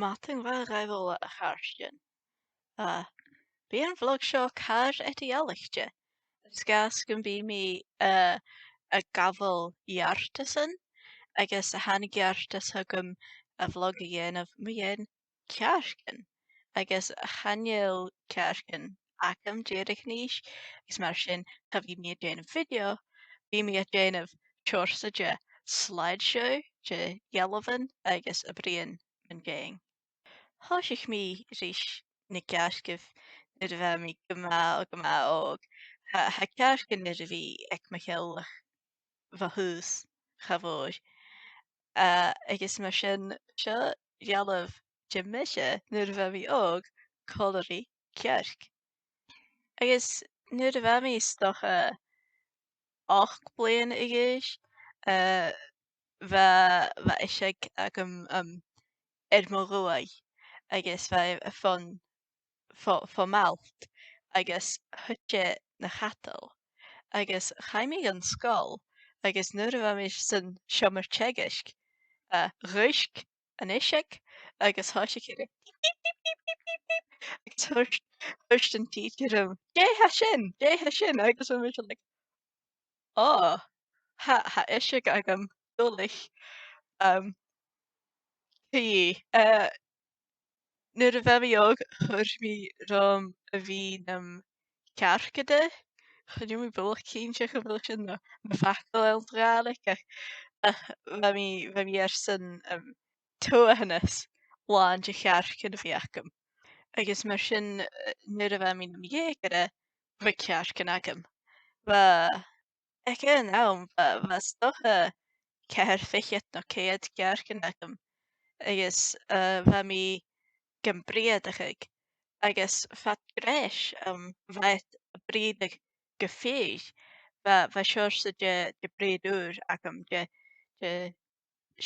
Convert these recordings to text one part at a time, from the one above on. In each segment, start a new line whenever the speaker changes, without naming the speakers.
Matting bhfuil raibhil a chaircin. Bhí an bhlog seo car idealachte. Is gas gan bhí mí a gavel jartasan agus a hannig jartas thugam a bhlog a dhéanamh mo dhéan cearcan agus a chaneal cearcan acham déirich níos agus mar sin tá bhí mí a déanamh video bhí mí a déanamh tuairsaide slideshow de Yellowvan agus a bhríon an géing. Thosaigh mí rís na ceascah nuair a bheith mí go maith óg. Tá ceascan nuair a bhí ag mo cheollach bheithús chabóid. Agus mar sin seo dhealamh de mise nuair a bheith mí óg cóirí cearc. Agus nuair a bheith mí stocha 8 bliain i gcéis, bheith iseag agam ar mo ruaidh agus bheith fá agus thuite na chatal agus chaimigh an scoil agus nuair a bheith mí san seomar teagaisc ruisc an iseag agus thosaigh ar agus thuist an tíochttarim détha sin agus bhí mé like ha iseag agam dúlaich Caí nuair a bheith mí óg chuir mí rom a bhí cearcada chuidir mí bulach cínte go bhfuil sin na feachtal eiltrálaigh ach bheith mí ar san tuaithanas láin de chearcan a bhí agam. Agus mar sin nuair a bheith mí na dhéagara bhfuil cearcan agam. Ag an am bheith stocha 4 nó 5 cearcan agam agus bheith mí gan bríad a chuig agus fat gréis bheith a bríad go féis bheith seirsa de bríadúr agam de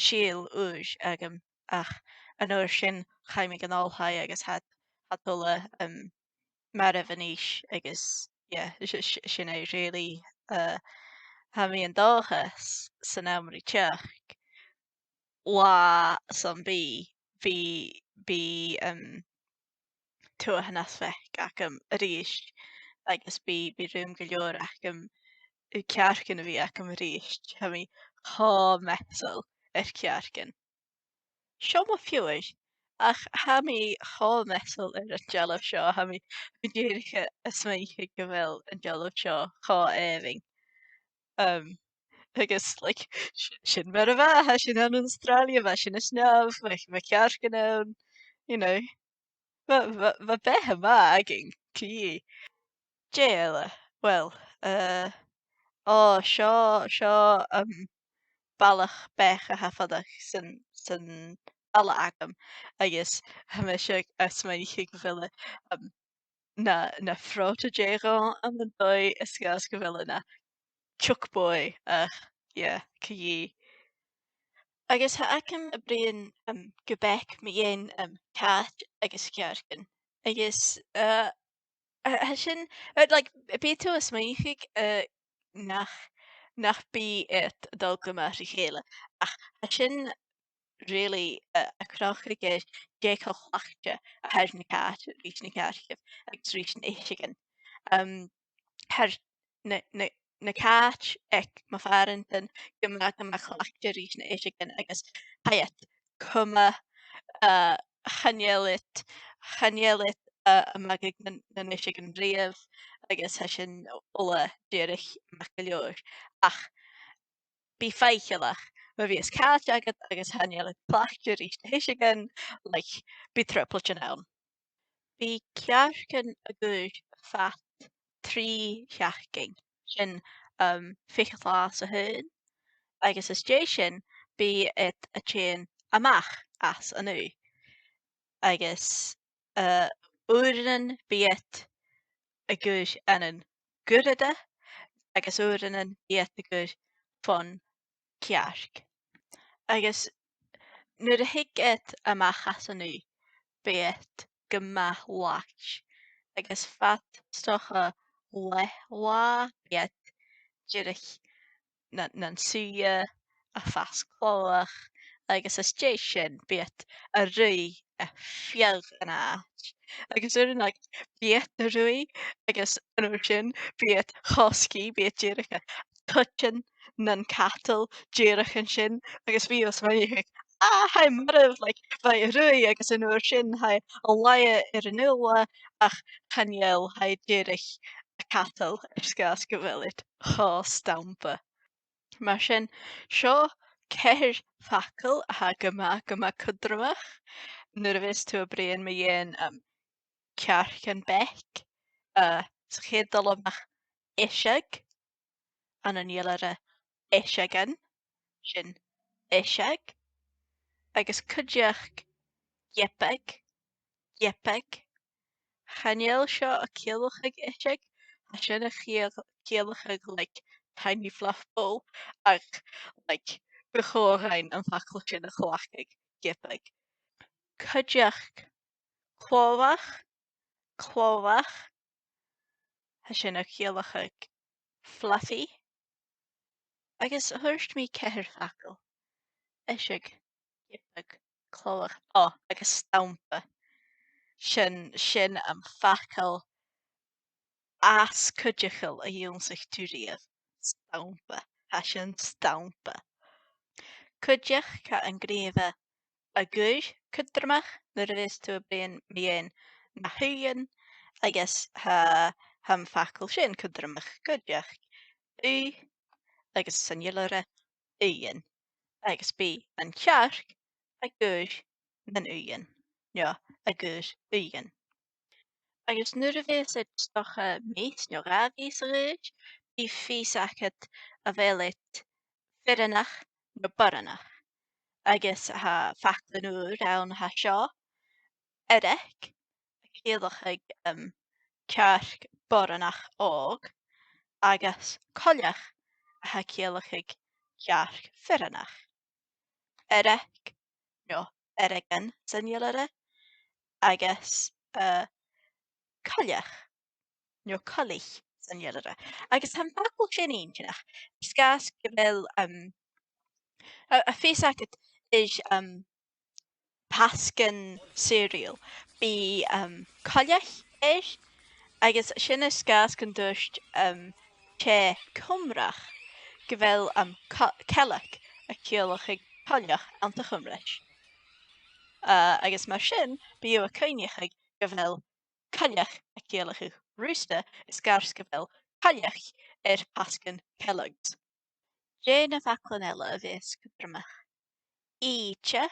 síl ús agam ach an uair sin chaimigh an ollthaid agus hatula mar a bhaníis agus sin é réalaí ha mí an dáchas san amraí teach lá san bhí tuaithanas feich agam arís agus bí rim go leor agam cearcan a bhí agam arís ha mí há measal ar cearcan. Seo má fiúis ach ha mí há measal ar an dealamh seo ha mí déiricha a smaoinche go bhfuil an dealamh seo há éing. Agus like sin mar a bheit sin an Australia bheit sin is neamh bheith cearcan ann bheith bethe má agin clí. Déile well seo bailach becha hafadach san balla agam agus ha me se a smaoinche go bhfuil na fráta déarán an an dóid is gas go bhfuil na chuckboy ach caí. Agus ha agam a bríon go beic mo dhéon ceart agus cearcan agus sin bí tú a smaoinsigh nach bí it dul go mar i chéile ach sin really a crochra géis décha chhlachte a thir na ceart rís na cearcah agus rís na Iseagan. Na ceart ag má fearantain go mbeadh amach chhlachte rís na Iseagan agus haiad cuma chanéalit amach na Iseagan riamh agus ha sin ula déirich amach go leor ach bí feicealach ma bhí is ceart agad agus chanéalit chhlachte rís na Iseagan bí tripleitte ann. Bhí cearcan agus feat 3 cheachcing sin fichtlás a thuin agus is dé sin bí it a téan amach as anú agus uaireann bí it a gcuid an gcuireadh agus uaireann bí it a gcuid fan cearc. Agus nuair a thuig it amach as anú bí it go maith láit agus feat stocha lethhlá bí it déirich na'n suaithe a feas clóach agus is dé sin bí it a rí fiag yn ach. Agus yw'n biet y rwy, agus yn o'r sin, biet chosgi, biet jirach tutchin na'n cattle, jirach yn sin, agus fi os mae'n hai maraf, bai rwy, agus yn o'r sin, hai o laia yr anula, ach chaniel, hai jirach y cattle, ysgas gyfelyd, stampa. Mar sin, sio ceir facl a gyma cydrymach, nervous to a brain me yen Cearcan bec chédal amach Iseag an an dhéile Iseagan sin Iseag agus cuideach Iepeg chanéal seo a céalachaig Iseag a sin a céalachaig tiny fluff ball ach bechórain an facil sin a chhlachaig Iepeg. Cuideach clóvach ha sin a céalachaig Fluffy agus thuirt mí ceithir facil Iseag Iepeg clóvach agus stampa sin am facil as cuideachil a dhéonsach túríomh stampa ha sin stampa. Cuideach ca an gréomh agus cydrymach nuair a bhís tú a bíon mion na huain agus ham facil sin cydrymach cuideach agus san dhéile uan agus bí an cearc agus nan uan. Ja, agus uan. Agus nuair a bhís stocha mís nó rafís a réid, bí fís achat a bhélit firanach nó baranach. Agus ha faclan úr ann ha seo erech céalachaig cearc baranach ág agus coileach ha céalachaig cearc firanach. Erech nó Iseagan san dhéile agus coileach nó colich san dhéile. Agus han facil sin intinach. Sgas go bhfuil a fís achat is pascan cereal. Bí coileach is agus sin is sgas gan dúirt té cumrach go bhfuil cealach a céalachaig coileach anta chumrais. Agus mar sin bí a coinechaig go bhfuil coileach a céalachaig rústa is sgas go bhfuil coileach pascan cealags. Dé na faclan eile a bhís cydrymach. Íte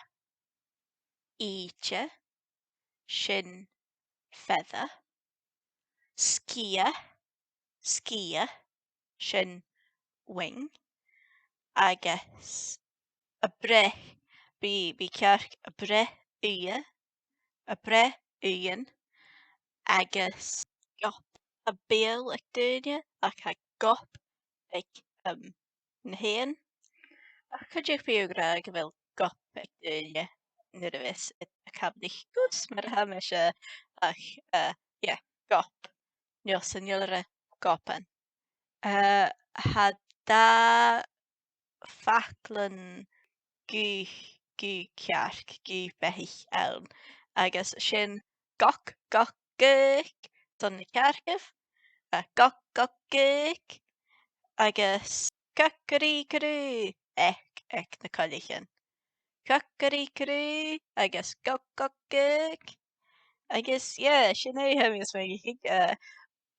sin feather. Skia sin wing. Agus a brech bí cearc a brech uan agus gop a béal ag duine ach ha gop ag na héan. Ach chuideach bíogra go bhfuil gop ag duine nuair a bhís a cabnich gus mar ha me se ach gop. Nio san dhéile gopan. Ha da faclan gu cearc gu bethich ann agus sin goc don na cearcah goc agus cacarícarú ag na coilichin. Cacarícarú agus goc agus sin é hamis mé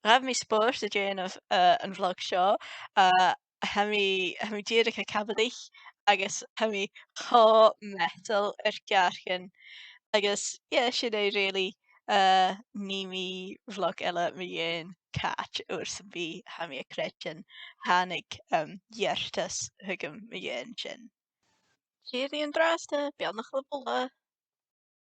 raf mi sport a dhéan an vlog seo ha mi díirich a cabadich agus ha mi cho metal cearchan agus sin é really ní mi vlog eile mi dhéan cat o'r san bí ha mi a cretin hánig dheartas thugam mi dhéan sin. Díirí an drásta beannach le bula.